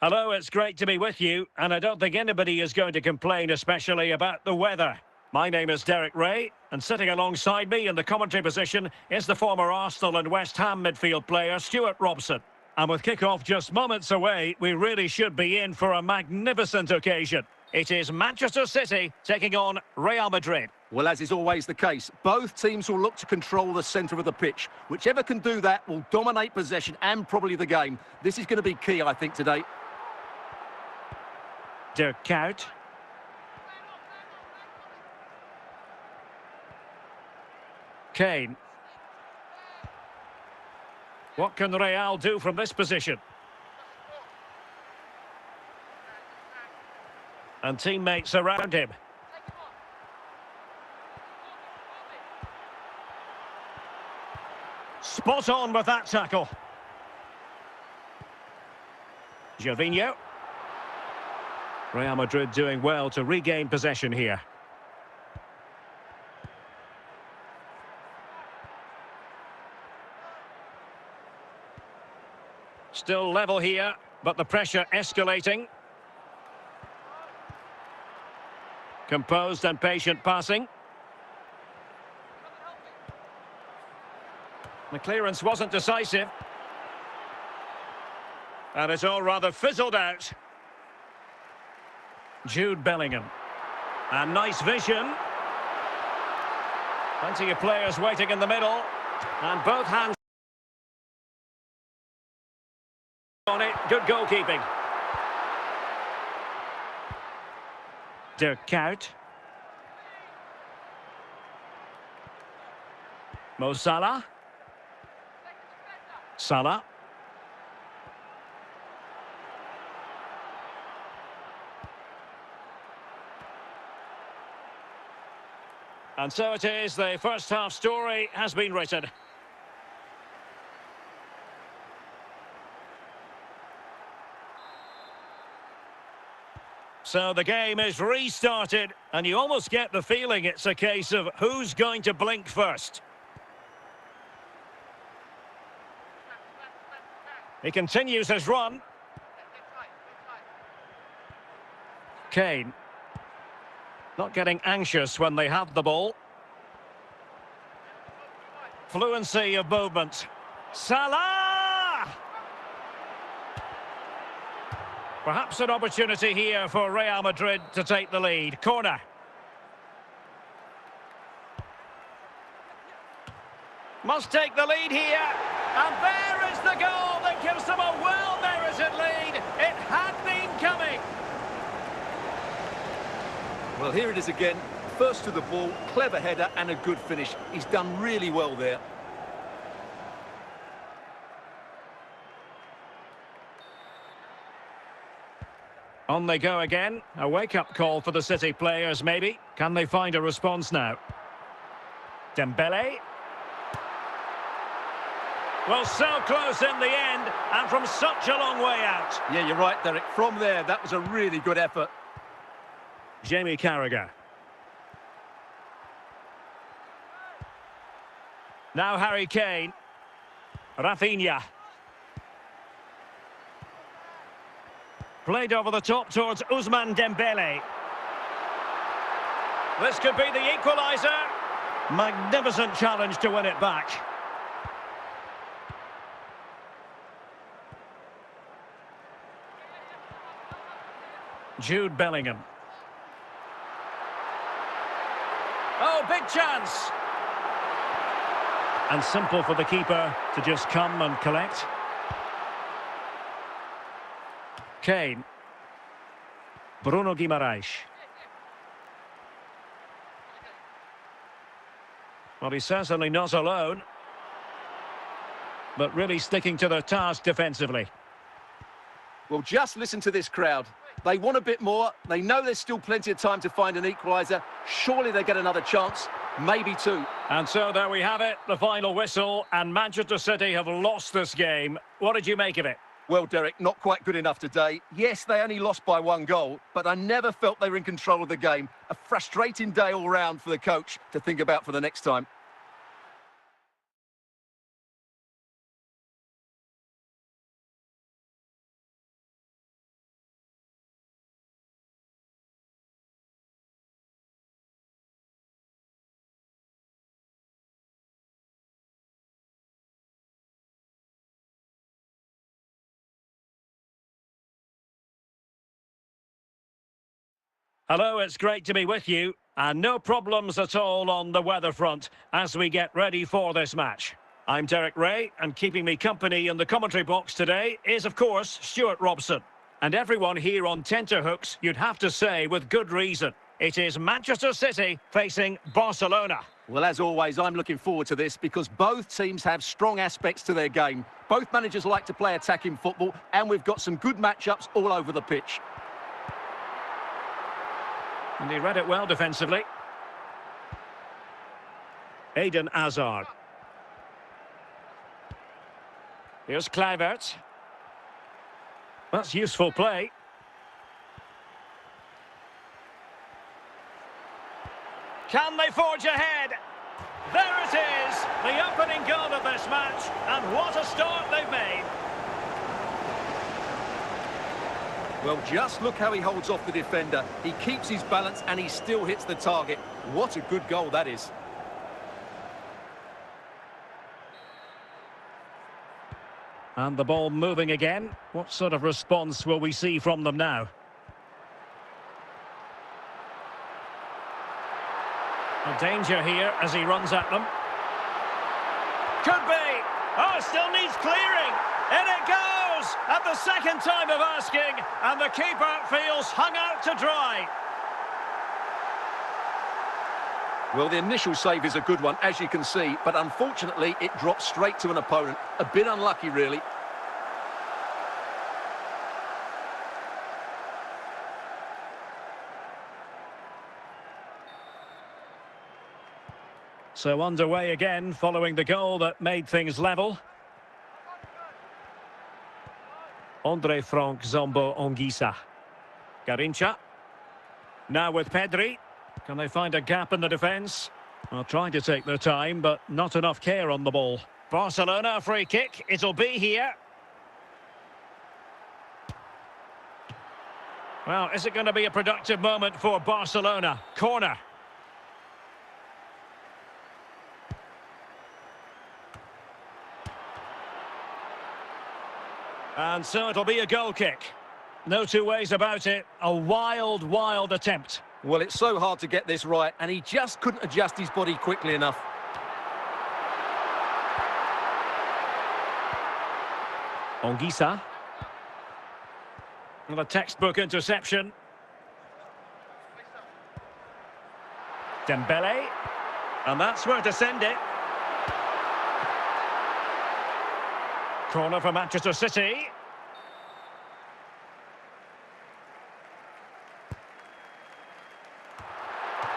Hello, it's great to be with you, and I don't think anybody is going to complain, especially about the weather. My name is Derek Ray, and sitting alongside me in the commentary position is the former Arsenal and West Ham midfield player, Stuart Robson. And with kick-off just moments away, we really should be in for a magnificent occasion. It is Manchester City taking on Real Madrid. Well, as is always the case, both teams will look to control the centre of the pitch. Whichever can do that will dominate possession and probably the game. This is going to be key, I think, today. Dirk Kuyt. Kane. What can Real do from this position? And teammates around him. Spot on with that tackle. Gervinho. Real Madrid doing well to regain possession here. Still level here, but the pressure escalating. Composed and patient passing. The clearance wasn't decisive. And it's all rather fizzled out. Jude Bellingham. A nice vision. Plenty of players waiting in the middle. And both hands on it. Good goalkeeping. Dirk Kuyt. Mo Salah. Salah. And so it is, the first half story has been written. So the game is restarted, and you almost get the feeling it's a case of who's going to blink first. He continues his run. Kane. Not getting anxious when they have the ball. Fluency of movement. Salah! Perhaps an opportunity here for Real Madrid to take the lead. Corner. Must take the lead here. And there is the goal that gives them a well-merited lead. It had been coming. Well, here it is again. First to the ball, clever header and a good finish. He's done really well there. On they go again. A wake-up call for the City players, maybe. Can they find a response now? Dembele. Well, so close in the end, and from such a long way out. Yeah, you're right, Derek. From there, that was a really good effort. Jamie Carragher. Now Harry Kane. Rafinha. Played over the top towards Ousmane Dembele. This could be the equaliser. Magnificent challenge to win it back. Jude Bellingham. Oh, big chance! And simple for the keeper to just come and collect. Kane. Bruno Guimaraes. Well, he's certainly not alone. But really sticking to their task defensively. Well, just listen to this crowd. They want a bit more. They know there's still plenty of time to find an equaliser. Surely they get another chance, maybe two. And so there we have it, the final whistle, and Manchester City have lost this game. What did you make of it? Well, Derek, not quite good enough today. Yes, they only lost by 1 goal, but I never felt they were in control of the game. A frustrating day all round for the coach to think about for the next time. Hello, it's great to be with you. And no problems at all on the weather front as we get ready for this match. I'm Derek Ray, and keeping me company in the commentary box today is, of course, Stuart Robson. And everyone here on tenterhooks, you'd have to say with good reason. It is Manchester City facing Barcelona. Well, as always, I'm looking forward to this because both teams have strong aspects to their game. Both managers like to play attacking football, and we've got some good matchups all over the pitch. And he read it well defensively. Eden Hazard. Here's Kluivert. That's useful play. Can they forge ahead? There it is, the opening goal of this match, and what a start they've made. Well, just look how he holds off the defender. He keeps his balance and he still hits the target. What a good goal that is. And the ball moving again. What sort of response will we see from them now? A danger here as he runs at them. Could be. Oh, still needs clearing. In it goes! At the second time of asking, and the keeper feels hung out to dry. Well, the initial save is a good one, as you can see, but unfortunately it drops straight to an opponent. A bit unlucky, really. So underway again, following the goal that made things level. Andre Frank Zombo Ongisa. Garincha. Now with Pedri. Can they find a gap in the defence? Well, trying to take their time, but not enough care on the ball. Barcelona free kick. It'll be here. Well, is it going to be a productive moment for Barcelona? Corner. And so it'll be a goal kick. No two ways about it. A wild, wild attempt. Well, it's so hard to get this right, and he just couldn't adjust his body quickly enough. Ongisa. And a textbook interception. Dembele. And that's where to send it. Corner for Manchester City.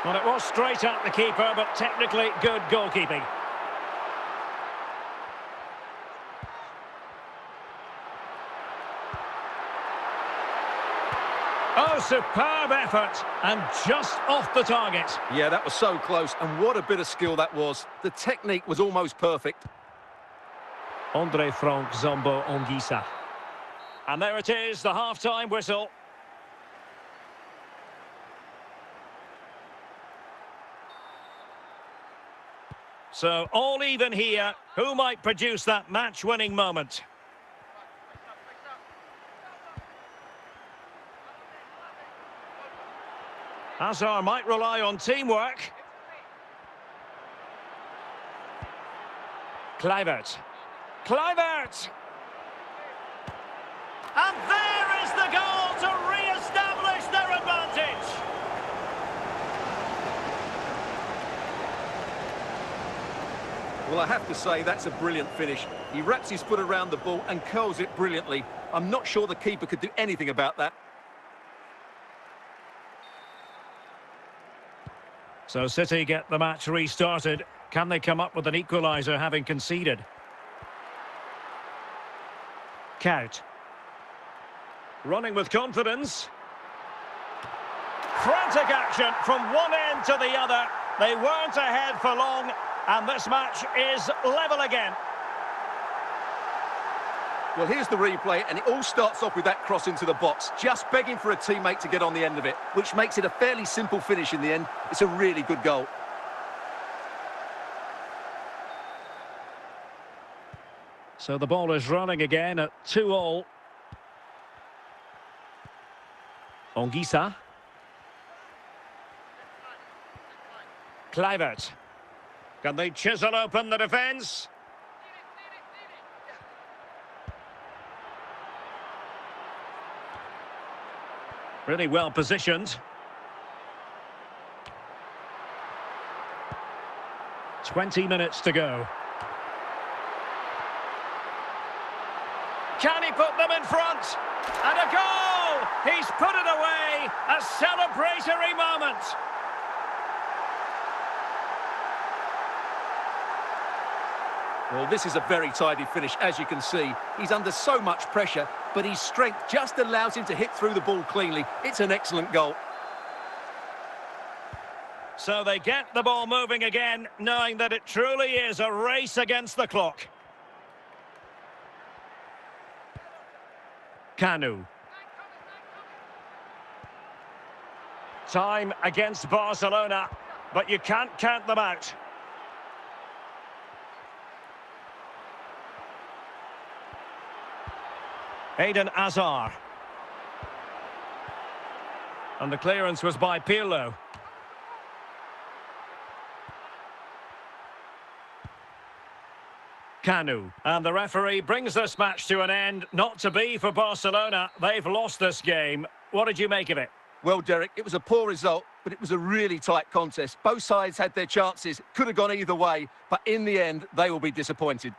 Well, it was straight at the keeper, but technically good goalkeeping. Oh, superb effort, and just off the target. Yeah, that was so close, and what a bit of skill that was. The technique was almost perfect. Andre Frank Zombo Ongisa. And there it is, the half-time whistle. So, all even here. Who might produce that match-winning moment? Hazard might rely on teamwork. Kluivert. Kluivert! And there is the goal to re-establish their advantage! Well, I have to say, that's a brilliant finish. He wraps his foot around the ball and curls it brilliantly. I'm not sure the keeper could do anything about that. So City get the match restarted. Can they come up with an equaliser having conceded? Kaut. Running with confidence. Frantic action from one end to the other. They weren't ahead for long, and this match is level again. Well, here's the replay, and it all starts off with that cross into the box, just begging for a teammate to get on the end of it, which makes it a fairly simple finish in the end. It's a really good goal. So the ball is running again at 2-2. Ongisa. Kluivert. Can they chisel open the defence? Really well positioned. 20 minutes to go. Can he put them in front? And a goal! He's put it away! A celebratory moment! Well, this is a very tidy finish, as you can see. He's under so much pressure, but his strength just allows him to hit through the ball cleanly. It's an excellent goal. So they get the ball moving again, knowing that it truly is a race against the clock. Kanu. Time against Barcelona, but you can't count them out. Eden Hazard. And the clearance was by Pirlo. Kanu. And the referee brings this match to an end. Not to be for Barcelona. They've lost this game. What did you make of it? Well, Derek, it was a poor result, but it was a really tight contest. Both sides had their chances. Could have gone either way, but in the end, they will be disappointed.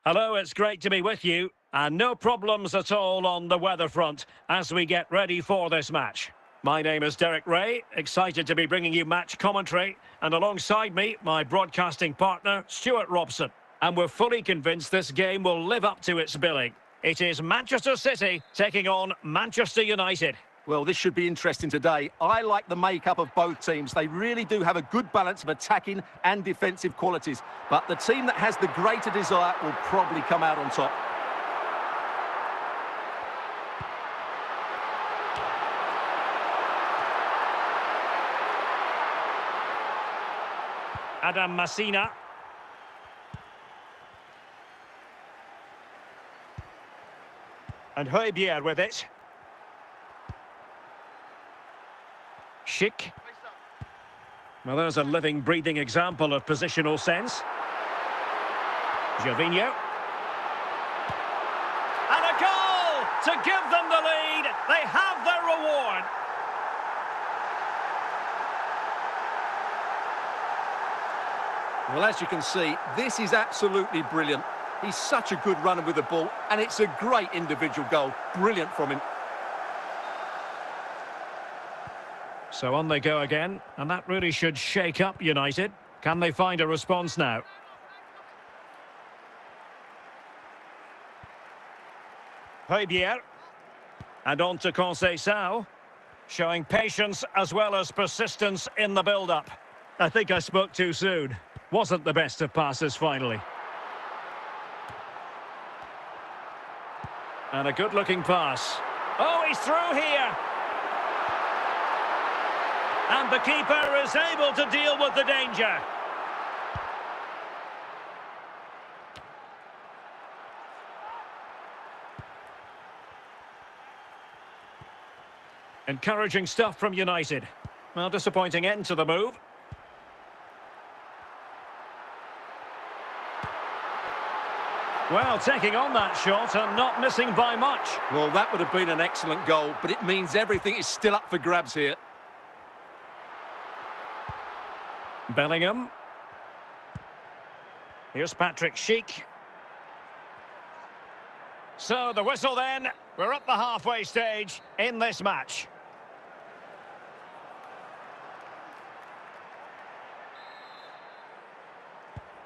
Hello, it's great to be with you. And no problems at all on the weather front as we get ready for this match. My name is Derek Ray, excited to be bringing you match commentary. And alongside me, my broadcasting partner, Stuart Robson. And we're fully convinced this game will live up to its billing. It is Manchester City taking on Manchester United. Well, this should be interesting today. I like the makeup of both teams. They really do have a good balance of attacking and defensive qualities. But the team that has the greater desire will probably come out on top. Adam Masina. And Højbjerg with it. Schick. Well, there's a living, breathing example of positional sense. Gervinho. And a goal to give them the lead. They have their reward. Well, as you can see, this is absolutely brilliant. He's such a good runner with the ball, and it's a great individual goal. Brilliant from him. So on they go again, and that really should shake up United. Can they find a response now? Højbjerg. And on to Conceição, showing patience as well as persistence in the build-up. I think I spoke too soon. Wasn't the best of passes finally. And a good-looking pass. Oh, he's through here! And the keeper is able to deal with the danger. Encouraging stuff from United. Well, disappointing end to the move. Well, taking on that shot and not missing by much. Well, that would have been an excellent goal, but it means everything is still up for grabs here. Bellingham. Here's Patrick Schick. So the whistle then. We're at the halfway stage in this match.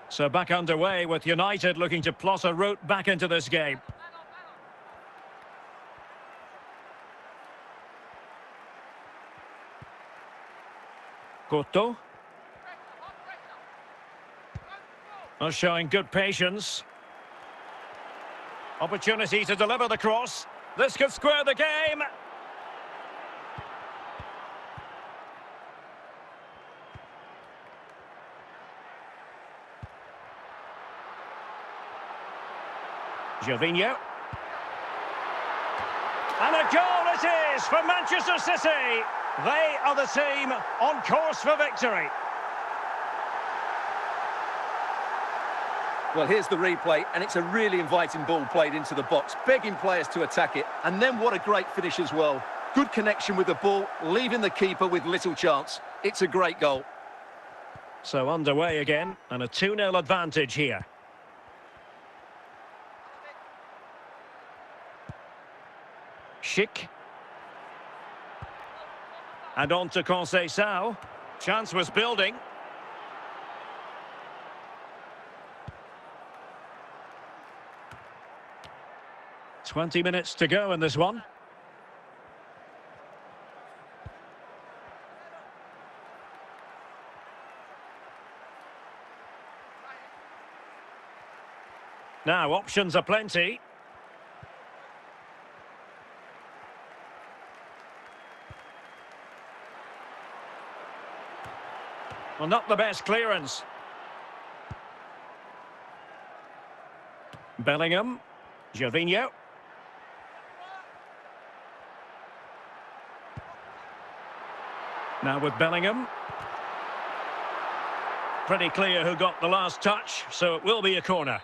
So back underway with United looking to plot a route back into this game. Cotto. Are showing good patience. Opportunity to deliver the cross. This could square the game. Gervinho. And a goal it is for Manchester City. They are the team on course for victory. Well, here's the replay, and it's a really inviting ball played into the box, begging players to attack it. And then what a great finish as well. Good connection with the ball, leaving the keeper with little chance. It's a great goal. So underway again, and a 2-0 advantage here. Schick. And on to Conceição. Chance was building. "20 minutes to go in this one. Now, options are plenty. Well, not the best clearance. Bellingham. Gervinho. Now with Bellingham. Pretty clear who got the last touch, so it will be a corner.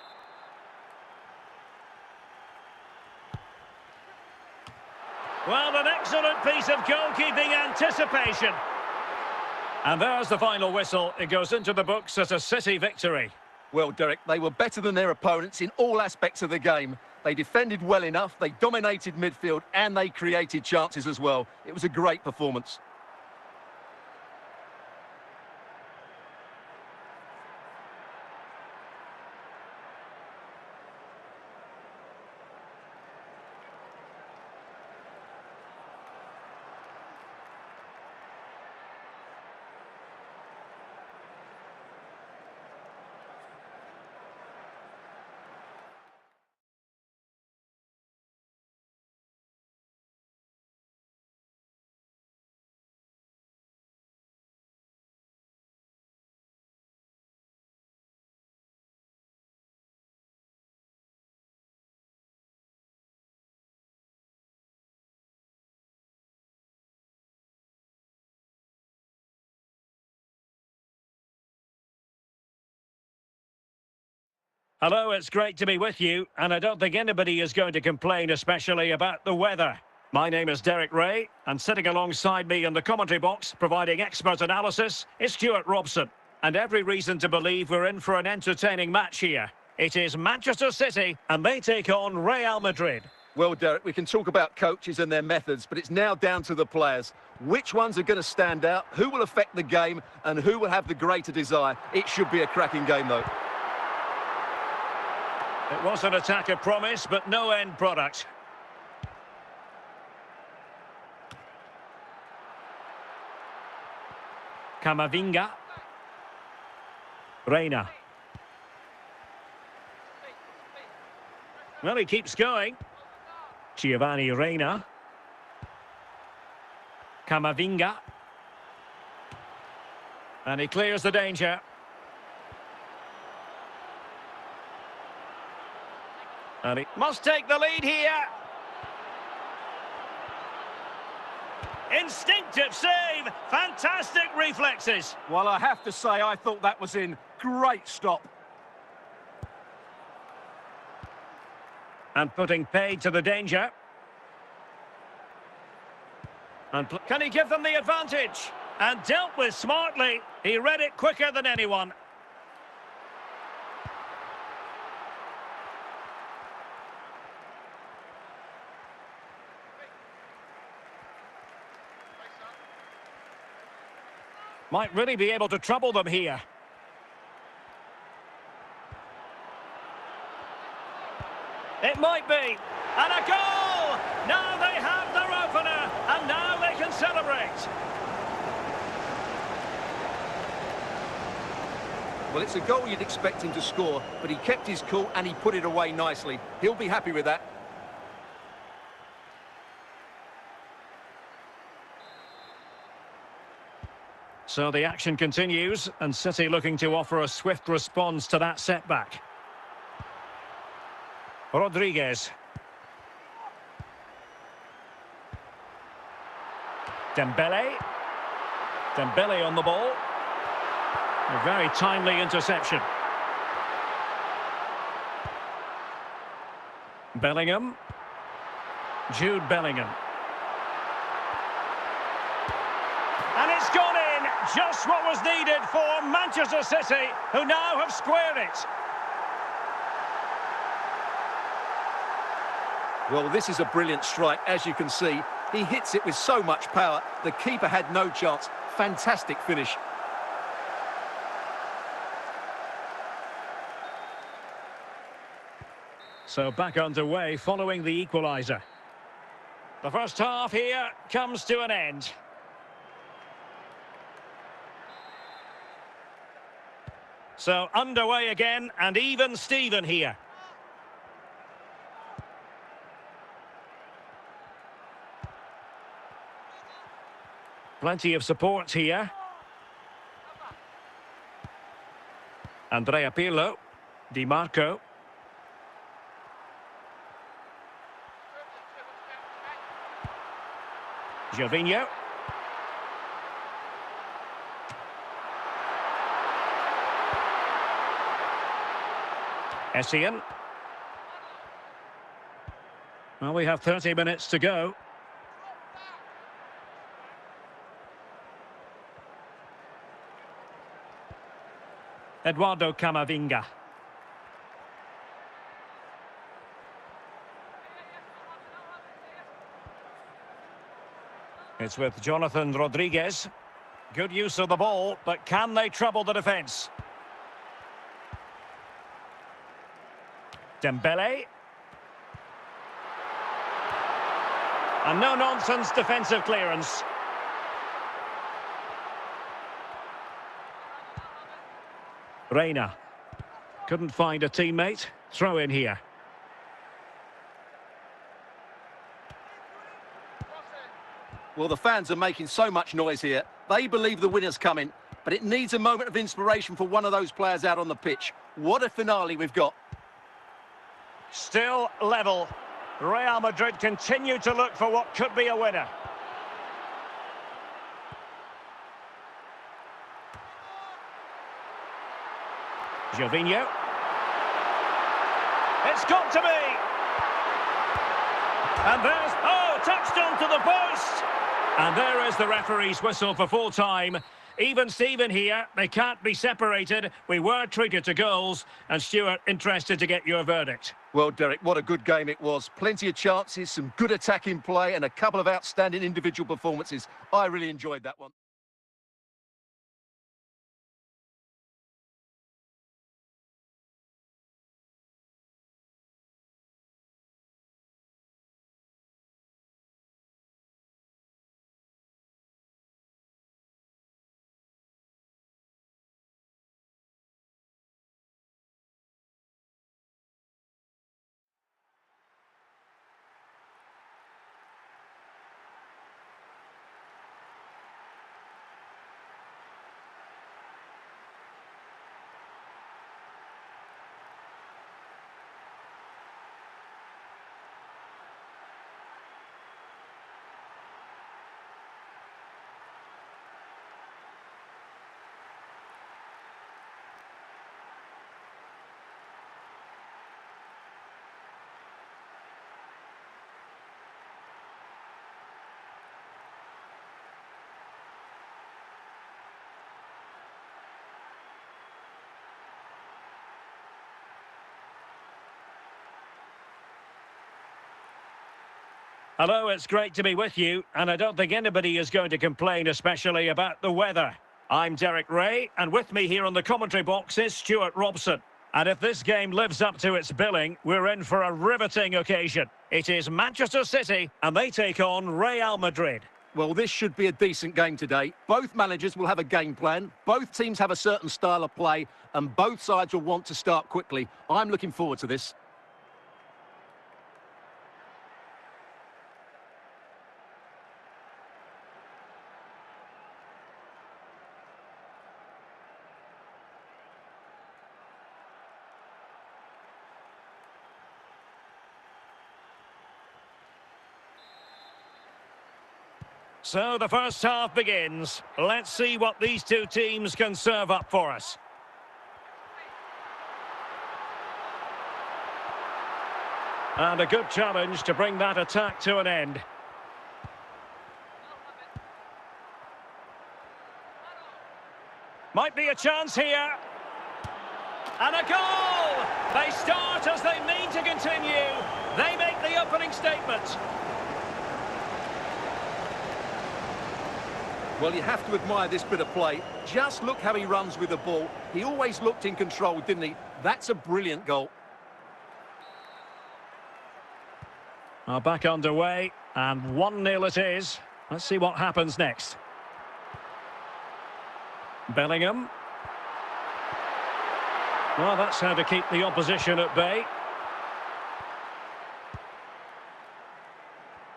Well, an excellent piece of goalkeeping anticipation. And there's the final whistle. It goes into the books as a City victory. Well, Derek, they were better than their opponents in all aspects of the game. They defended well enough, they dominated midfield, and they created chances as well. It was a great performance. Hello, it's great to be with you, and I don't think anybody is going to complain, especially about the weather. My name is Derek Ray, and sitting alongside me in the commentary box, providing expert analysis, is Stuart Robson. And every reason to believe we're in for an entertaining match here. It is Manchester City, and they take on Real Madrid. Well, Derek, we can talk about coaches and their methods, but it's now down to the players. Which ones are going to stand out, who will affect the game, and who will have the greater desire? It should be a cracking game, though. It was an attack of promise, but no end product. Camavinga. Reina. Well, he keeps going. Giovanni Reina. Camavinga. And he clears the danger. And he must take the lead here. Instinctive save. Fantastic reflexes. Well, I have to say, I thought that was in. Great stop. And putting paid to the danger. And can he give them the advantage? And dealt with smartly. He read it quicker than anyone. Might really be able to trouble them here. It might be. And a goal! Now they have their opener, and now they can celebrate. Well, it's a goal you'd expect him to score, but he kept his cool and he put it away nicely. He'll be happy with that. So the action continues, and City looking to offer a swift response to that setback. Rodriguez. Dembele. Dembele on the ball. A very timely interception. Bellingham. Jude Bellingham. And it's gone in, just what was needed for Manchester City, who now have squared it. Well, this is a brilliant strike, as you can see. He hits it with so much power. The keeper had no chance. Fantastic finish. So back underway following the equaliser. The first half here comes to an end. So underway again, and even Steven here. Plenty of support here. Andrea Pirlo. Di Marco. Gervinho. Essien. Well, we have 30 minutes to go. Eduardo Camavinga. It's with Jonathan Rodriguez. Good use of the ball, but can they trouble the defence? Dembele. And no-nonsense defensive clearance. Reina. Couldn't find a teammate. Throw in here. Well, the fans are making so much noise here. They believe the winner's coming, but it needs a moment of inspiration for one of those players out on the pitch. What a finale we've got. Still level. Real Madrid continue to look for what could be a winner. Gervinho. It's got to be. And there's... Oh, touched onto the post. And there is the referee's whistle for full time. Even Steven here. They can't be separated. We were treated to goals. And Stuart, interested to get your verdict. Well, Derek, what a good game it was. Plenty of chances, some good attacking play, and a couple of outstanding individual performances. I really enjoyed that one. Hello, it's great to be with you, and I don't think anybody is going to complain, especially about the weather. I'm Derek Ray, and with me here on the commentary box is Stuart Robson. And if this game lives up to its billing, we're in for a riveting occasion. It is Manchester City, and they take on Real Madrid. Well, this should be a decent game today. Both managers will have a game plan. Both teams have a certain style of play, and both sides will want to start quickly. I'm looking forward to this. So the first half begins. Let's see what these two teams can serve up for us. And a good challenge to bring that attack to an end. Might be a chance here. And a goal! They start as they mean to continue. They make the opening statement. Well, you have to admire this bit of play. Just look how he runs with the ball. He always looked in control, didn't he? That's a brilliant goal. Back underway, and 1-0 it is. Let's see what happens next. Bellingham. Well, that's how to keep the opposition at bay.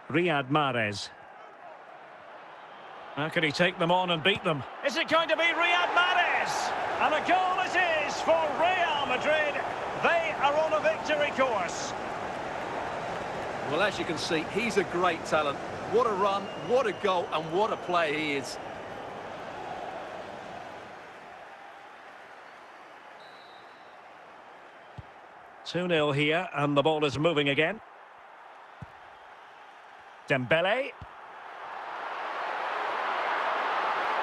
Riyad Mahrez. How can he take them on and beat them? Is it going to be Riyad Mahrez? And a goal it is for Real Madrid. They are on a victory course. Well, as you can see, he's a great talent. What a run, what a goal, and what a player he is. Two 0 here, and the ball is moving again. Dembele.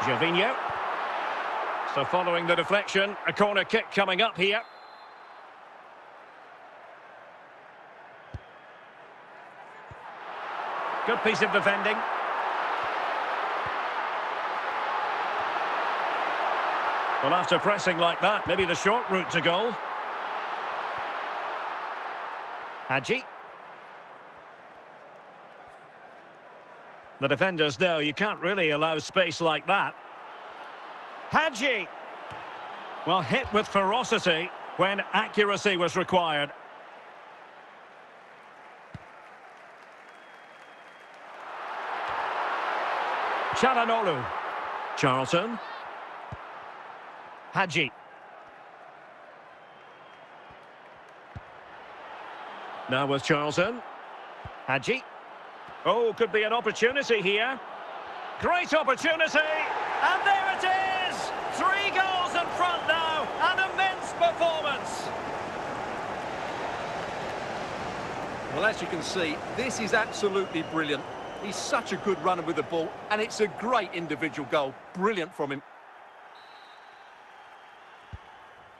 Gervinho. So following the deflection, a corner kick coming up here. Good piece of defending. Well, after pressing like that, maybe the short route to goal. Hadji. The defenders know you can't really allow space like that. Hadji. Well, hit with ferocity when accuracy was required. Çalhanoğlu. Charlton. Hadji. Now with Charlton. Hadji. Oh, could be an opportunity here. Great opportunity. And there it is. 3 goals in front now. An immense performance. Well, as you can see, this is absolutely brilliant. He's such a good runner with the ball, and it's a great individual goal. Brilliant from him.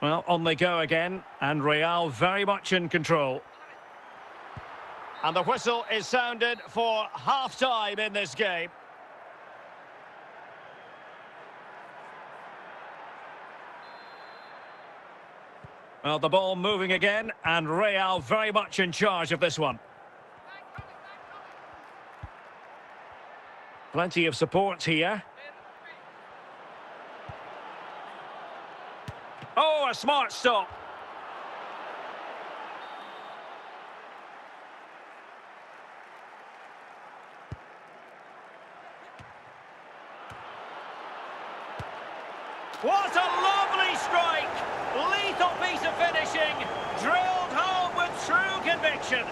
Well, on they go again, and Real very much in control. And the whistle is sounded for half-time in this game. Well, the ball moving again, and Real very much in charge of this one. Plenty of support here. Oh, a smart stop. What a lovely strike! Lethal piece of finishing, drilled home with true conviction.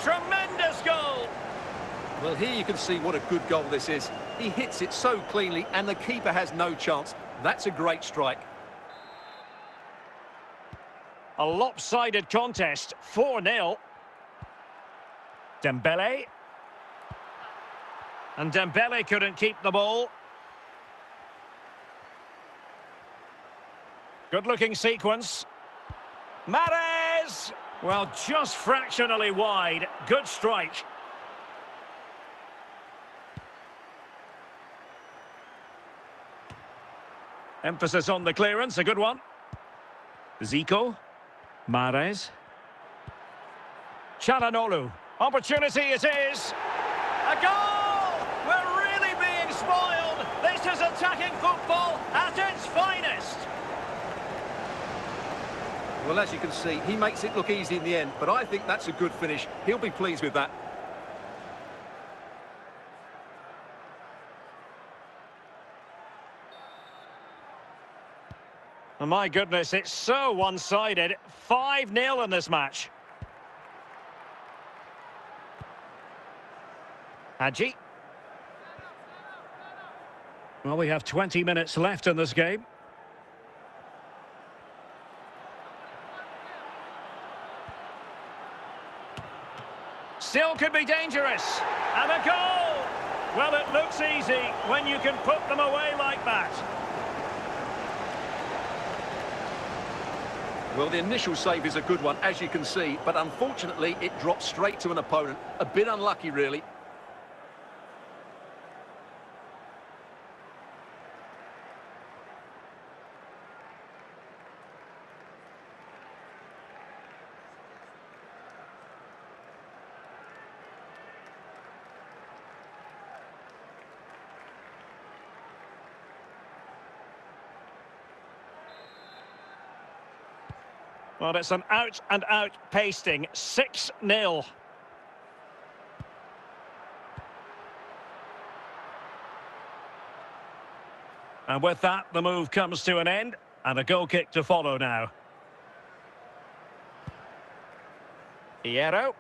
Tremendous goal. Well, here you can see what a good goal this is. He hits it so cleanly, and the keeper has no chance. That's a great strike. A lopsided contest, 4-0. Dembele. And Dembele couldn't keep the ball. Good-looking sequence. Mahrez! Well, just fractionally wide. Good strike. Emphasis on the clearance, a good one. Zico. Mahrez. Çalhanoğlu. Opportunity it is. A goal! We're really being This is attacking football at its finest. Well, as you can see, he makes it look easy in the end, but I think that's a good finish. He'll be pleased with that. Oh, my goodness, it's so one-sided. 5-0 in this match. Hadji. Well, we have 20 minutes left in this game. Still could be dangerous. And a goal! Well, it looks easy when you can put them away like that. Well, the initial save is a good one, as you can see, but unfortunately it drops straight to an opponent. A bit unlucky, really. Well, it's an out-and-out pasting. 6-0. And with that, the move comes to an end, and a goal kick to follow now. Hierro.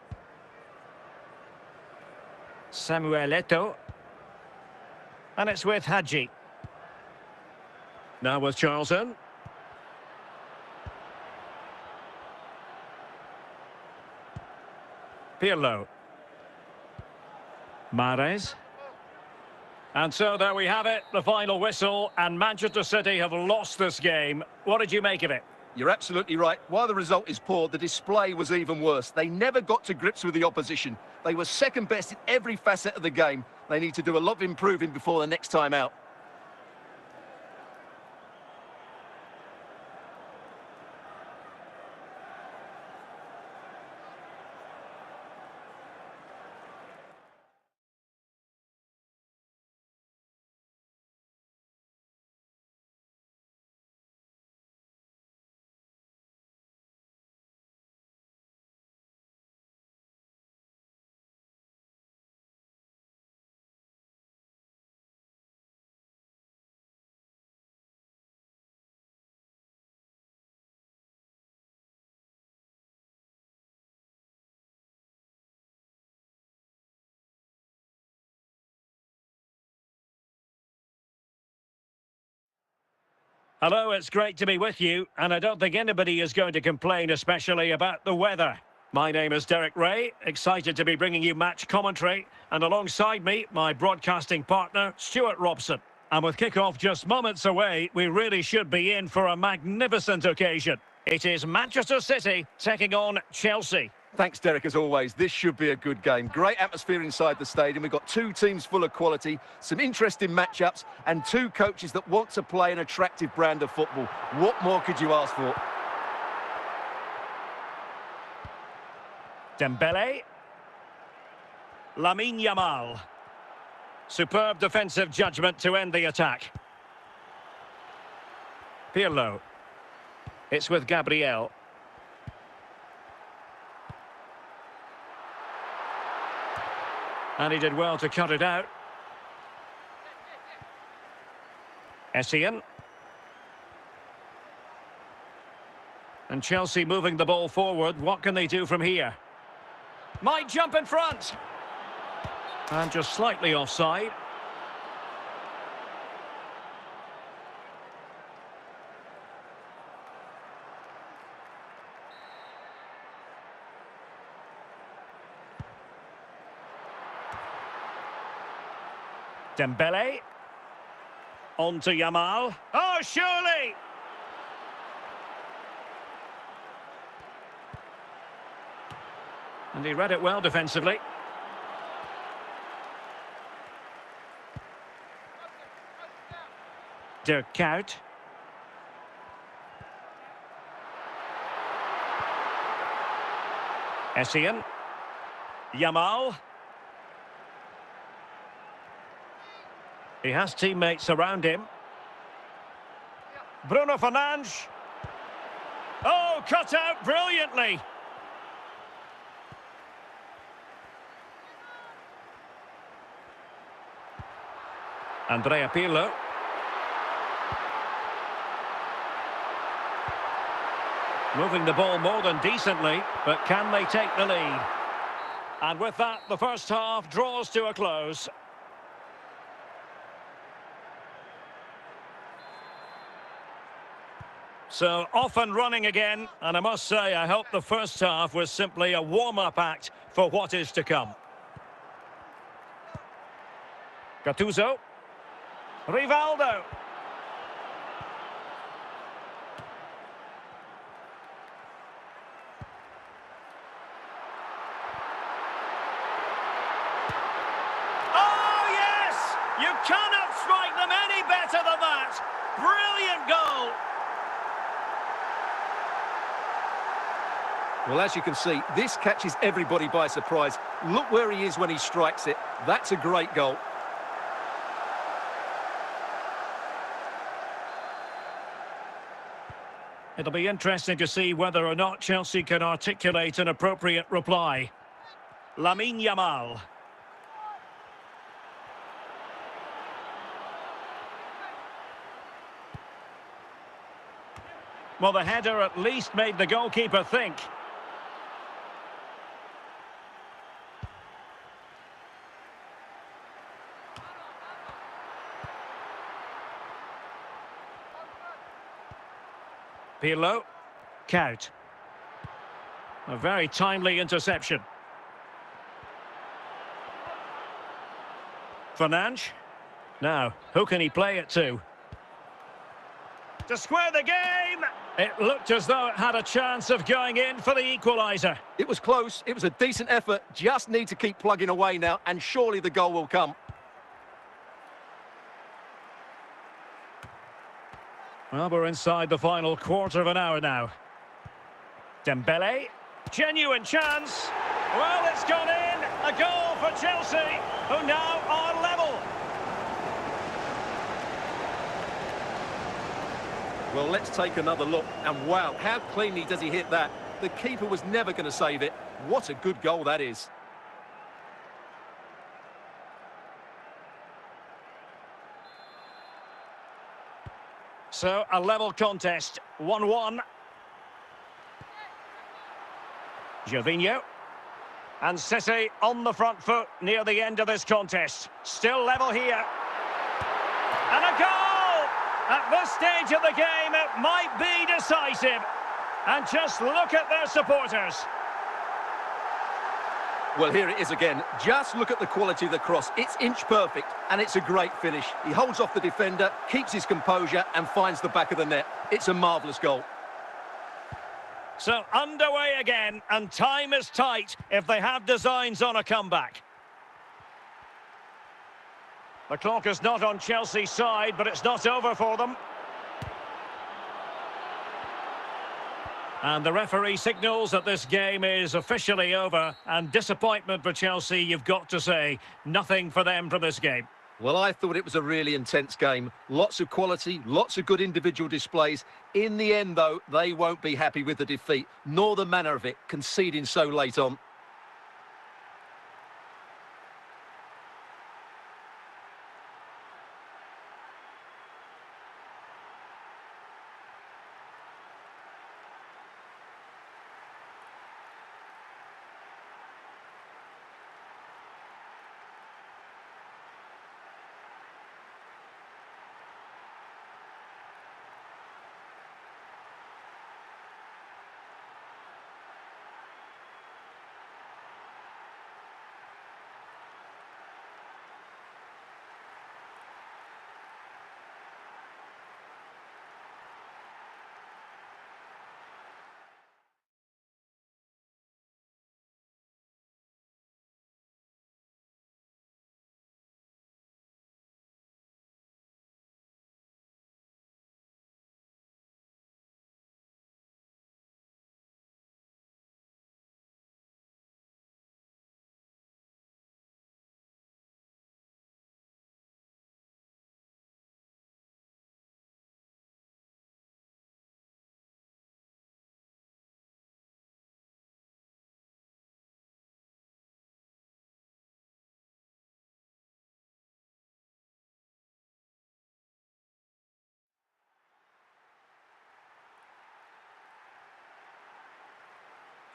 Samuel Eto'o. And it's with Hadji. Now with Charlton. Pirlo. Mahrez. And so there we have it, the final whistle, and Manchester City have lost this game. What did you make of it? You're absolutely right. While the result is poor, the display was even worse. They never got to grips with the opposition. They were second best in every facet of the game. They need to do a lot of improving before the next time out. Hello, it's great to be with you, and I don't think anybody is going to complain, especially about the weather. My name is Derek Ray, excited to be bringing you match commentary, and alongside me, my broadcasting partner, Stuart Robson. And with kick-off just moments away, we really should be in for a magnificent occasion. It is Manchester City taking on Chelsea. Thanks, Derek, as always. This should be a good game. Great atmosphere inside the stadium. We've got two teams full of quality, some interesting matchups, and two coaches that want to play an attractive brand of football. What more could you ask for? Dembele. Lamine Yamal. Superb defensive judgment to end the attack. Pirlo. It's with Gabriel. And he did well to cut it out. Essien. And Chelsea moving the ball forward. What can they do from here? Might jump in front. And just slightly offside. Dembele. On to Yamal. Oh, surely! And he read it well defensively. Dirk Kuyt. Essien. Yamal. He has teammates around him. Bruno Fernandes. Oh, cut out brilliantly. Andrea Pirlo. Moving the ball more than decently, but can they take the lead? And with that, the first half draws to a close. So, off and running again, and I must say, I hope the first half was simply a warm-up act for what is to come. Gattuso. Rivaldo. Oh, yes! You cannot strike them any better than that! Brilliant goal! Well, as you can see, this catches everybody by surprise. Look where he is when he strikes it. That's a great goal. It'll be interesting to see whether or not Chelsea can articulate an appropriate reply. Lamine Yamal. Well, the header at least made the goalkeeper think. Pirlo. Count. A very timely interception. Fernandes. Now, who can he play it to? To square the game! It looked as though it had a chance of going in for the equaliser. It was close. It was a decent effort. Just need to keep plugging away now, and surely the goal will come. Well, we're inside the final quarter of an hour now. Dembele. Genuine chance. Well, it's gone in. A goal for Chelsea, who now are level. Well, let's take another look. And wow, how cleanly does he hit that? The keeper was never going to save it. What a good goal that is. So, a level contest, 1-1. Gervinho. And City on the front foot near the end of this contest. Still level here. And a goal! At this stage of the game, it might be decisive. And just look at their supporters. Well, here it is again. Just look at the quality of the cross. It's inch perfect, and it's a great finish. He holds off the defender, keeps his composure, and finds the back of the net. It's a marvellous goal. So, underway again, and time is tight if they have designs on a comeback. The clock is not on Chelsea's side, but it's not over for them. And the referee signals that this game is officially over, and disappointment for Chelsea, you've got to say. Nothing for them from this game. Well, I thought it was a really intense game. Lots of quality, lots of good individual displays. In the end, though, they won't be happy with the defeat, nor the manner of it, conceding so late on.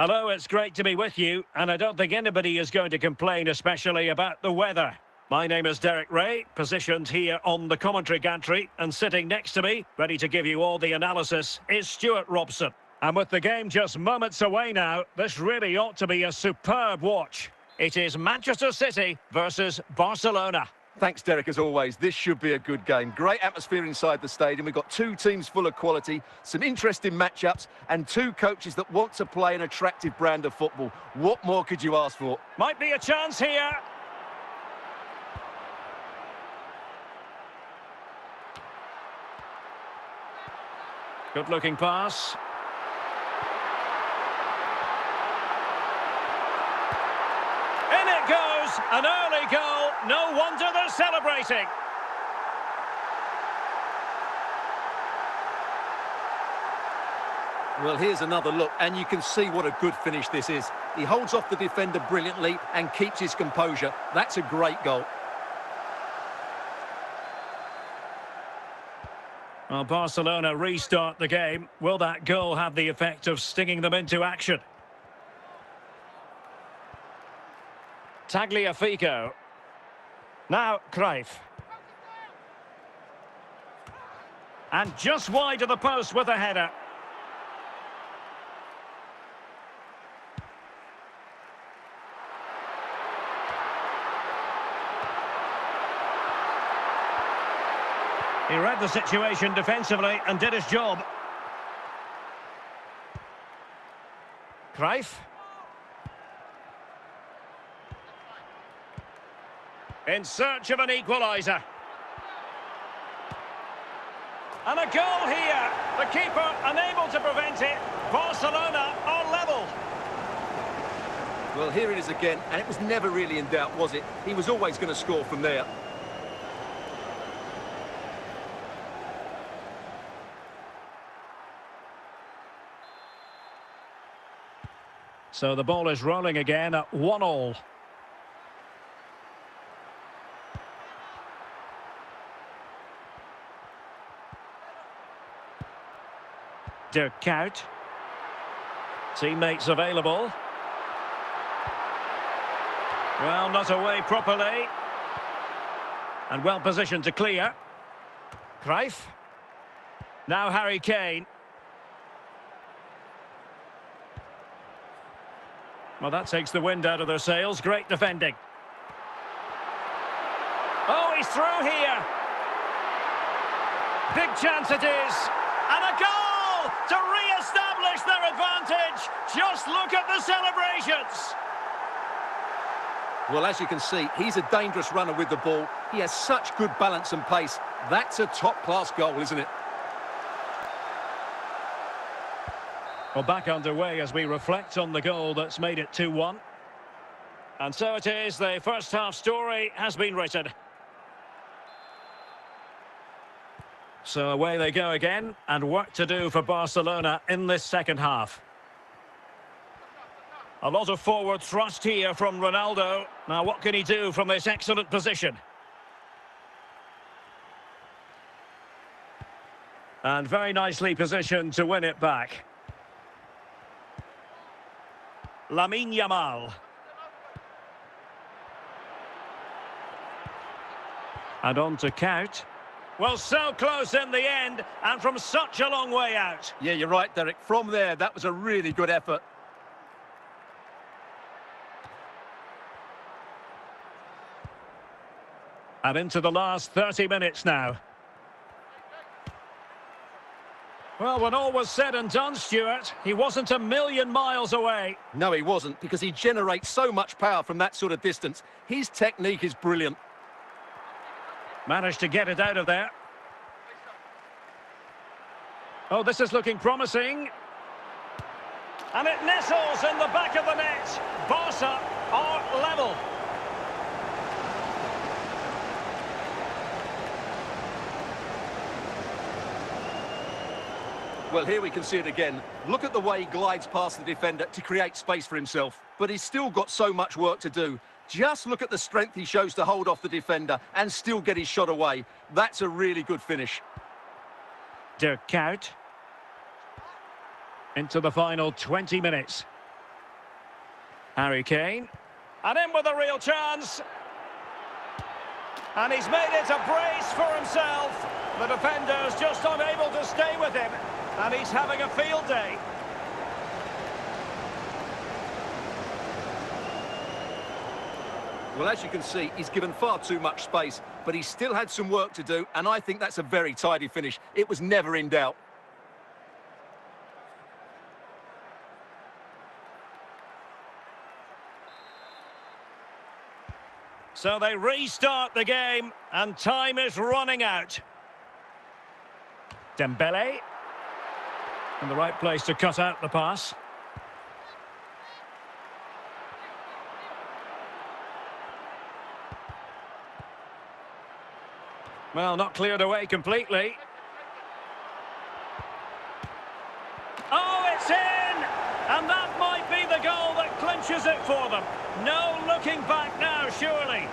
Hello, it's great to be with you, and I don't think anybody is going to complain, especially about the weather. My name is Derek Ray, positioned here on the commentary gantry, and sitting next to me, ready to give you all the analysis, is Stuart Robson. And with the game just moments away now, this really ought to be a superb watch. It is Manchester City versus Barcelona. Thanks, Derek, as always. This should be a good game. Great atmosphere inside the stadium. We've got two teams full of quality, some interesting matchups, and two coaches that want to play an attractive brand of football. What more could you ask for? Might be a chance here. Good-looking pass. In it goes, an early goal. No wonder they're celebrating. Well, here's another look, and you can see what a good finish this is. He holds off the defender brilliantly and keeps his composure. That's a great goal. Well, Barcelona restart the game. Will that goal have the effect of stinging them into action? Tagliafico. Now, Cruyff. And just wide of the post with a header. He read the situation defensively and did his job. Cruyff. In search of an equaliser. And a goal here. The keeper unable to prevent it. Barcelona are level. Well, here it is again, and it was never really in doubt, was it? He was always going to score from there. So the ball is rolling again at 1-1. Dirk Kuyt. Teammates available. Well, not away properly. And well positioned to clear. Cruyff. Now Harry Kane. Well, that takes the wind out of their sails. Great defending. Oh, he's through here. Big chance it is. And a goal to re-establish their advantage. Just look at the celebrations. Well, as you can see, he's a dangerous runner with the ball. He has such good balance and pace. That's a top-class goal, isn't it? Well, back underway as we reflect on the goal that's made it 2-1. And so it is, the first half story has been written. So away they go again, and work to do for Barcelona in this second half. A lot of forward thrust here from Ronaldo. Now, what can he do from this excellent position? And very nicely positioned to win it back. Lamine Yamal. And on to Kuyt. Well, so close in the end, and from such a long way out. Yeah, you're right, Derek. From there, that was a really good effort. And into the last 30 minutes now. Well, when all was said and done, Stuart, he wasn't a million miles away. No, he wasn't, because he generates so much power from that sort of distance. His technique is brilliant. Managed to get it out of there. Oh, this is looking promising. And it nestles in the back of the net. Barca are level. Well, here we can see it again. Look at the way he glides past the defender to create space for himself. But he's still got so much work to do. Just look at the strength he shows to hold off the defender and still get his shot away. That's a really good finish. Dirk Kuyt. Into the final 20 minutes. Harry Kane. And in with a real chance. And he's made it a brace for himself. The defender's just unable to stay with him. And he's having a field day. Well, as you can see, he's given far too much space, but he still had some work to do, and I think that's a very tidy finish. It was never in doubt. So they restart the game, and time is running out. Dembele. In the right place to cut out the pass. Well, not cleared away completely. Oh, it's in! And that might be the goal that clinches it for them. No looking back now, surely.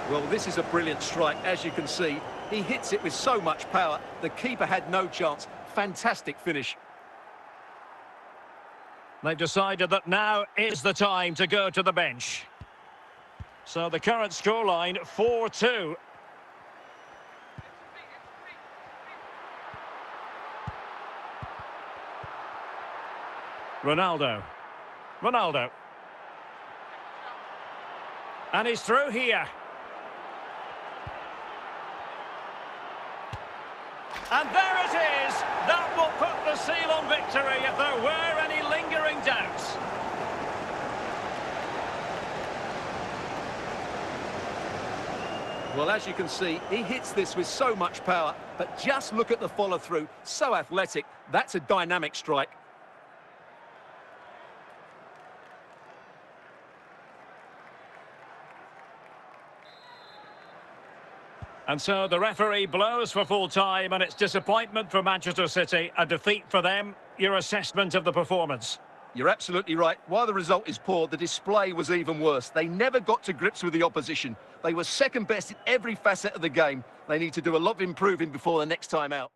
Well, this is a brilliant strike, as you can see. He hits it with so much power. The keeper had no chance. Fantastic finish. They've decided that now is the time to go to the bench. So the current scoreline, 4-2. Ronaldo. And he's through here. And there it is. That will put the seal on victory if there were any lingering doubts. Well, as you can see, he hits this with so much power, but just look at the follow-through. So athletic. That's a dynamic strike. And so the referee blows for full time, and it's disappointment for Manchester City, a defeat for them. Your assessment of the performance? You're absolutely right. While the result is poor, the display was even worse. They never got to grips with the opposition. They were second best in every facet of the game. They need to do a lot of improving before the next time out.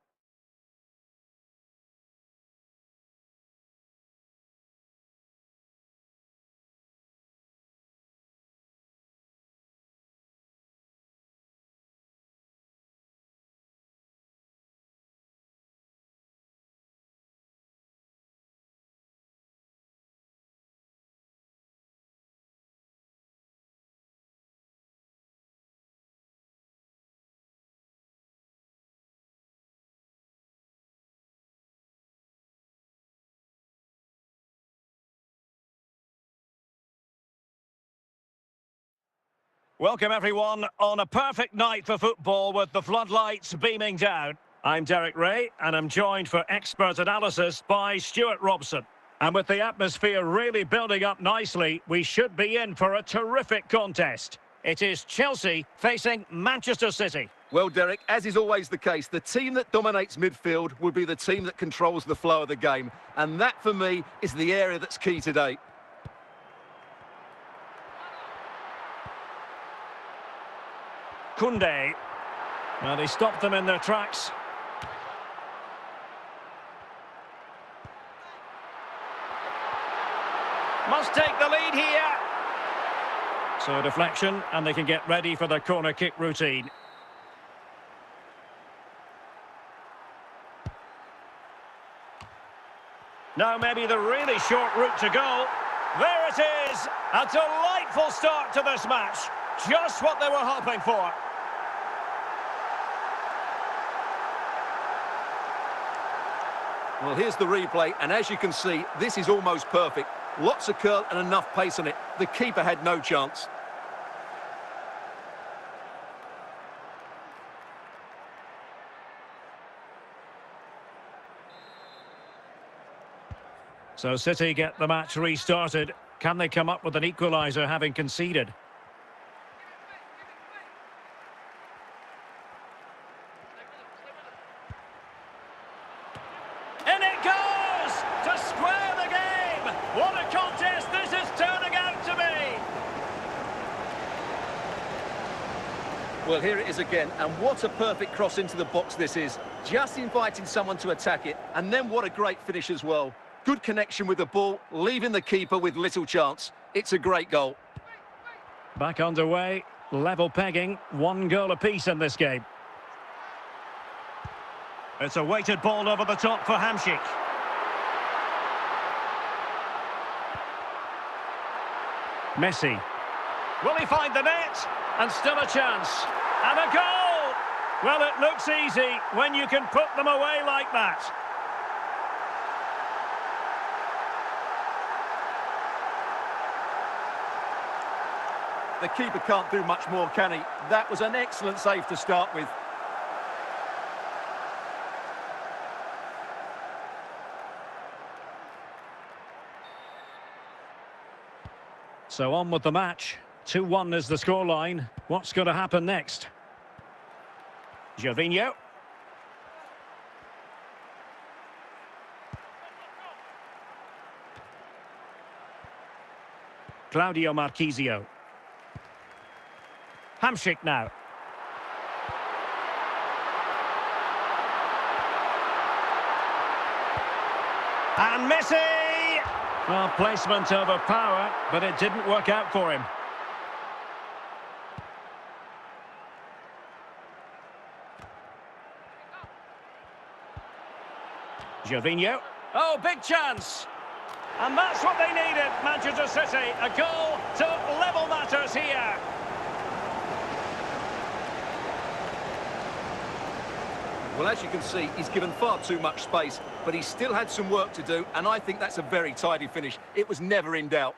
Welcome everyone on a perfect night for football with the floodlights beaming down. I'm Derek Ray and I'm joined for expert analysis by Stuart Robson. And with the atmosphere really building up nicely, we should be in for a terrific contest. It is Chelsea facing Manchester City. Well, Derek, as is always the case, the team that dominates midfield will be the team that controls the flow of the game. And that, for me, is the area that's key today. Koundé. Well, he stopped them in their tracks. Must take the lead here. So a deflection, and they can get ready for the corner kick routine. Now maybe the really short route to go. There it is. A delightful start to this match. Just what they were hoping for. Well, here's the replay, and as you can see, this is almost perfect. Lots of curl and enough pace on it. The keeper had no chance. So City get the match restarted. Can they come up with an equaliser having conceded? In it goes to square the game. What a contest this is turning out to be. Well, here it is again, and what a perfect cross into the box this is. Just inviting someone to attack it, and then what a great finish as well. Good connection with the ball, leaving the keeper with little chance. It's a great goal. Back underway, level pegging, 1 goal apiece in this game. It's a weighted ball over the top for Hamšík. Messi. Will he find the net? And still a chance. And a goal! Well, it looks easy when you can put them away like that. The keeper can't do much more, can he? That was an excellent save to start with. So on with the match. 2-1 is the scoreline. What's going to happen next? Gervinho. Claudio Marchisio. Hamšík now. And Messi! Well, placement over power, but it didn't work out for him. Gervinho. Oh, big chance! And that's what they needed, Manchester City. A goal to level matters here. Well, as you can see, he's given far too much space, but he still had some work to do, and I think that's a very tidy finish. It was never in doubt.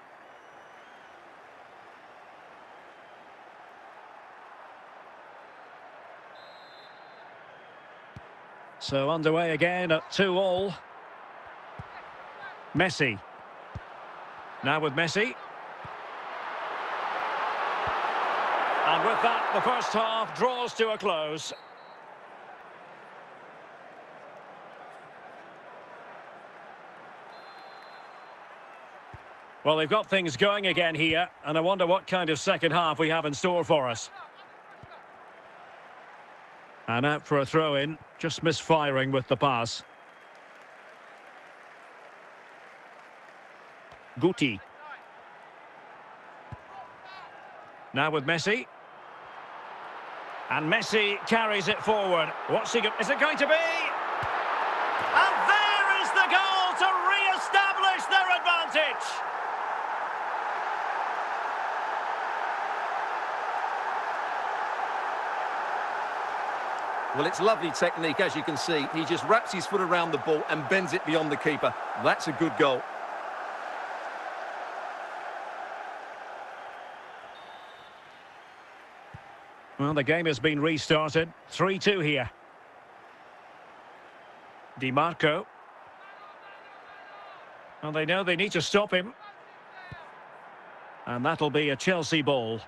So underway again at 2-2. Messi. Now with Messi. And with that, the first half draws to a close. Well, they've got things going again here, and I wonder what kind of second half we have in store for us. And out for a throw-in, just misfiring with the pass. Guti. Now with Messi. And Messi carries it forward. What's he going? Is it going to be? And there is the goal to re-establish their advantage. Well, it's lovely technique, as you can see. He just wraps his foot around the ball and bends it beyond the keeper. That's a good goal. Well, the game has been restarted. 3-2 here. Di Marco. Well, they know they need to stop him. And that'll be a Chelsea ball.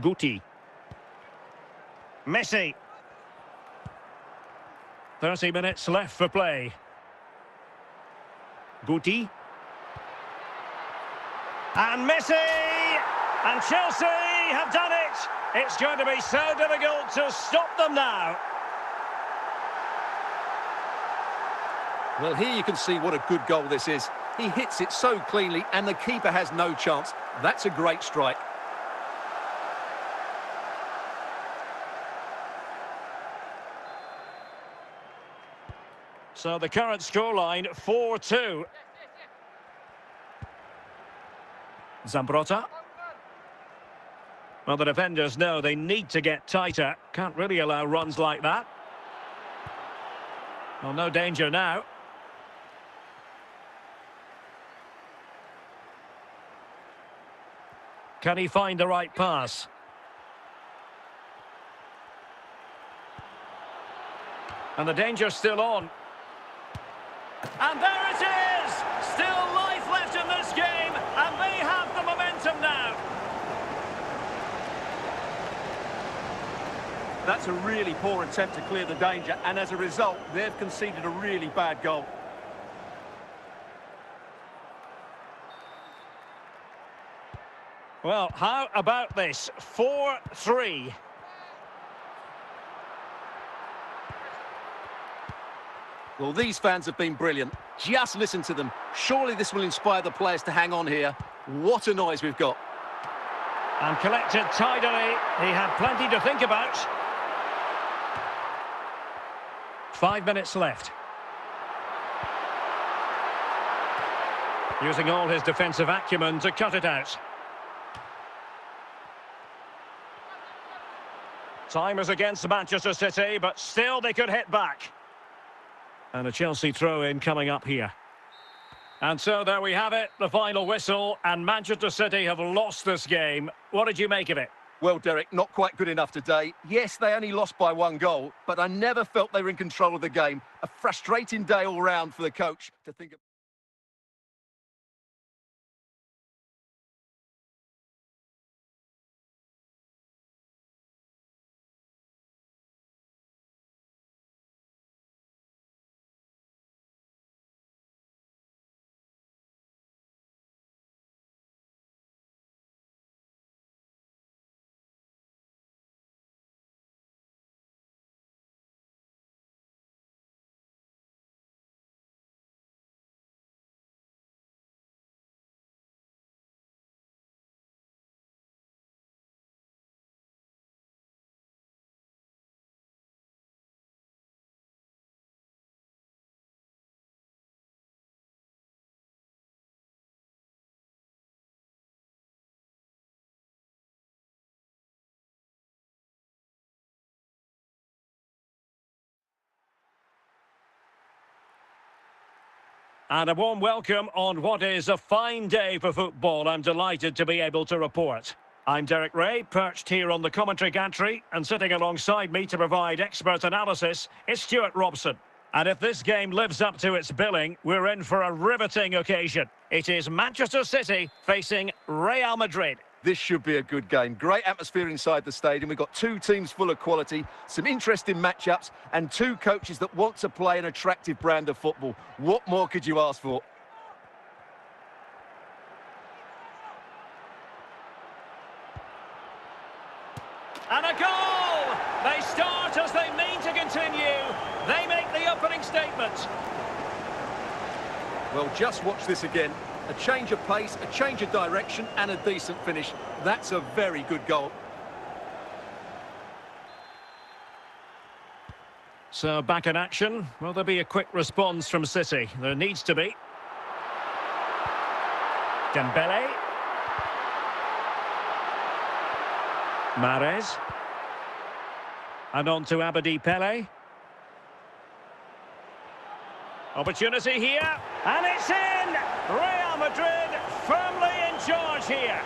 Guti. Messi. 30 minutes left for play. Guti. And Messi! And Chelsea have done it! It's going to be so difficult to stop them now. Well, here you can see what a good goal this is. He hits it so cleanly and the keeper has no chance. That's a great strike. So the current scoreline, 4-2. Zambrotta. Well, the defenders know they need to get tighter. Can't really allow runs like that. Well, no danger now. Can he find the right pass? And the danger's still on. And there it is! Still life left in this game, and they have the momentum now. That's a really poor attempt to clear the danger, and as a result, they've conceded a really bad goal. Well, how about this? 4-3. Well, these fans have been brilliant. Just listen to them. Surely this will inspire the players to hang on here. What a noise we've got. And collected tidily. He had plenty to think about. 5 minutes left. Using all his defensive acumen to cut it out. Time is against Manchester City, but still they could hit back. And a Chelsea throw-in coming up here. And so there we have it, the final whistle, and Manchester City have lost this game. What did you make of it? Well, Derek, not quite good enough today. Yes, they only lost by 1 goal, but I never felt they were in control of the game. A frustrating day all round for the coach to think of. And a warm welcome on what is a fine day for football. I'm delighted to be able to report. I'm Derek Ray, perched here on the commentary gantry, and sitting alongside me to provide expert analysis is Stuart Robson. And if this game lives up to its billing, we're in for a riveting occasion. It is Manchester City facing Real Madrid. This should be a good game. Great atmosphere inside the stadium. We've got 2 teams full of quality, some interesting matchups, and 2 coaches that want to play an attractive brand of football. What more could you ask for? And a goal! They start as they mean to continue. They make the opening statement. Well, just watch this again. A change of pace, a change of direction, and a decent finish. That's a very good goal. So back in action. Will there be a quick response from City? There needs to be. Dembele. Mahrez. And on to Abedi Pele. Opportunity here, and it's in! Real Madrid firmly in charge here.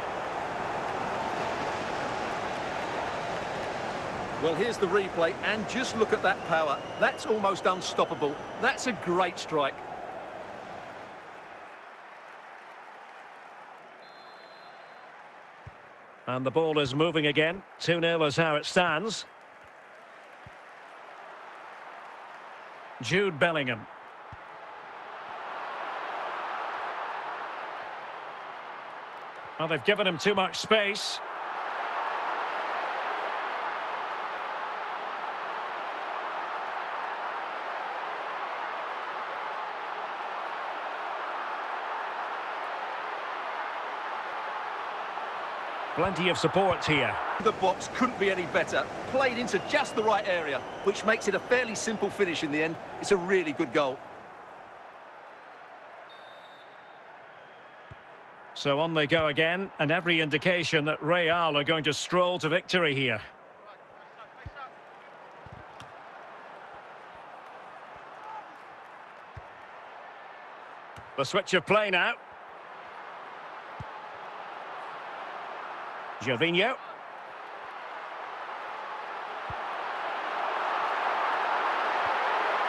Well, here's the replay, and just look at that power. That's almost unstoppable. That's a great strike. And the ball is moving again. 2-0 is how it stands. Jude Bellingham. Well, they've given him too much space. Plenty of support here. The box couldn't be any better. Played into just the right area, which makes it a fairly simple finish in the end. It's a really good goal. So on they go again, and every indication that Real are going to stroll to victory here. The switch of play now. Gervinho.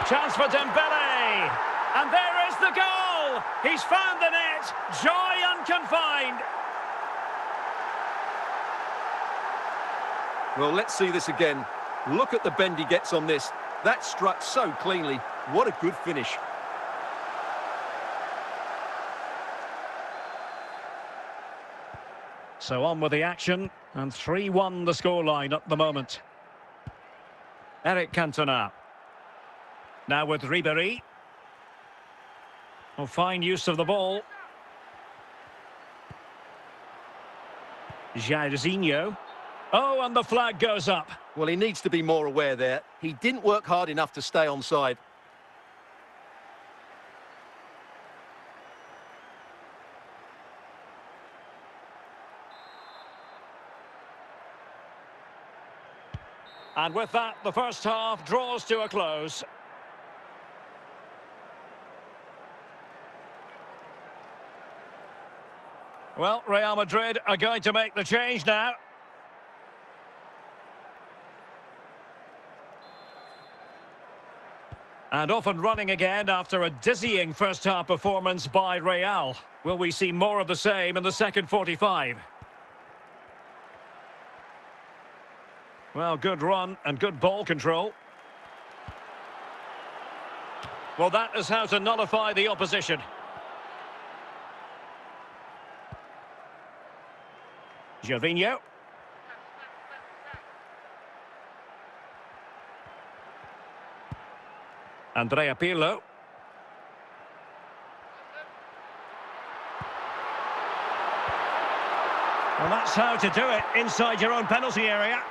Chance for Dembele. And there is the goal! He's found the net. Joy unconfined. Well, let's see this again. Look at the bend he gets on this. That struck so cleanly. What a good finish. So on with the action, and 3-1 the scoreline at the moment. Eric Cantona. Now with Ribéry. Well, fine use of the ball. Jairzinho. Oh, and the flag goes up. Well, he needs to be more aware there. He didn't work hard enough to stay onside. And with that, the first half draws to a close. Well, Real Madrid are going to make the change now. And off and running again after a dizzying first-half performance by Real. Will we see more of the same in the second 45? Well, good run and good ball control. Well, that is how to nullify the opposition. Gervinho. Andrea Pirlo. Well, that's how to do it inside your own penalty area.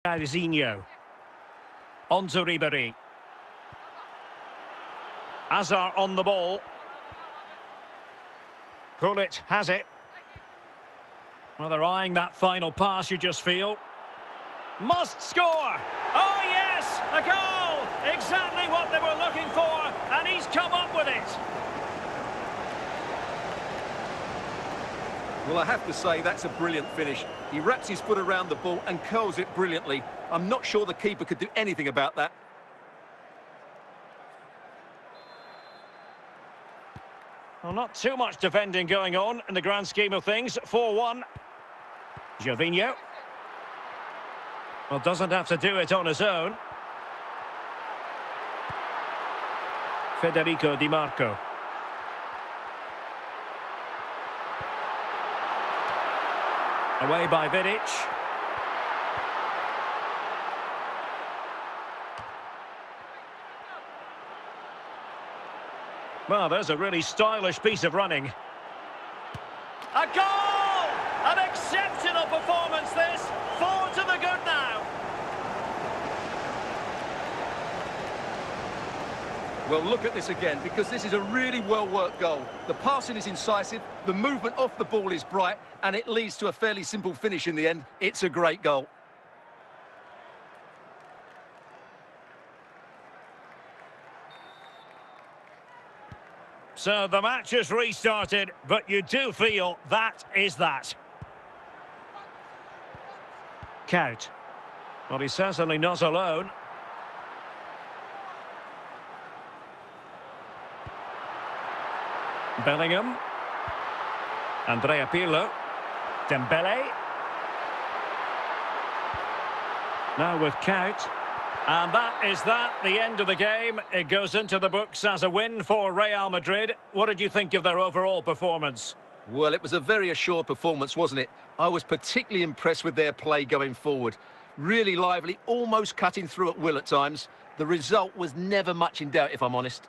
Jairzinho. On to Ribéry. Hazard on the ball. Pullet has it. Well, they're eyeing that final pass, you just feel. Must score! Oh, yes! A goal! Exactly what they were looking for, and he's come up with it. Well, I have to say, that's a brilliant finish. He wraps his foot around the ball and curls it brilliantly. I'm not sure the keeper could do anything about that. Well, not too much defending going on in the grand scheme of things. 4-1. Gervinho. Well, doesn't have to do it on his own. Federico Di Marco. Away by Vidic. Well, there's a really stylish piece of running. A goal! An exceptional performance, this. 4 to the good now. Well, look at this again, because this is a really well-worked goal. The passing is incisive, the movement off the ball is bright, and it leads to a fairly simple finish in the end. It's a great goal. So the match has restarted, but you do feel that is that. Count. Well, he's certainly not alone. Bellingham. Andrea Pirlo. Dembele. Now with Count. And that is the end of the game. It goes into the books as a win for Real Madrid. What did you think of their overall performance? Well, it was a very assured performance, wasn't it? I was particularly impressed with their play going forward. Really lively, almost cutting through at will at times. The result was never much in doubt, if I'm honest.